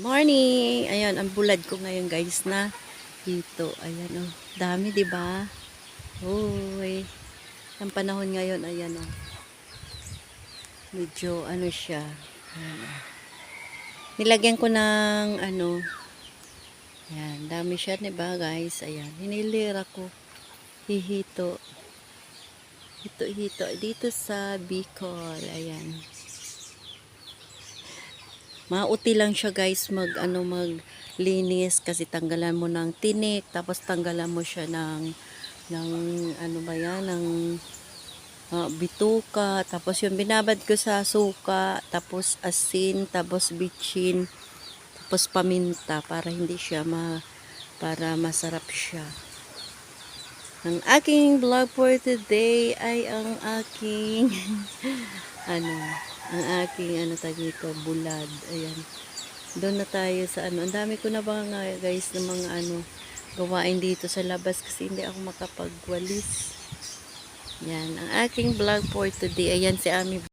Morning! Ayan, ang bulad ko ngayon guys na dito. Ayan oh. Dami, 'di ba? Hoy. Ang panahon ngayon, ayan oh. Medyo ano siya. Ayan, oh. Nilagyan ko ng ano. Ayan, dami siya, 'di ba, guys? Ayan, hinilira ko. Hihito. Hito-hito dito sa Bicol. Ayan. Mauti lang siya guys maglinis kasi tanggalan mo ng tinik tapos tanggalan mo siya ng ano ba yan ng bituka tapos yung binabad ko sa suka tapos asin tapos bitchin tapos paminta para hindi siya para masarap siya. Ang aking vlog for today ay ang aking ang aking dito, bulad. Ayan. Doon na tayo sa Ang dami ko na ba nga guys ng mga gawain dito sa labas kasi hindi ako makapagwalis. Yan. Ang aking vlog for today. Ayan si Ami.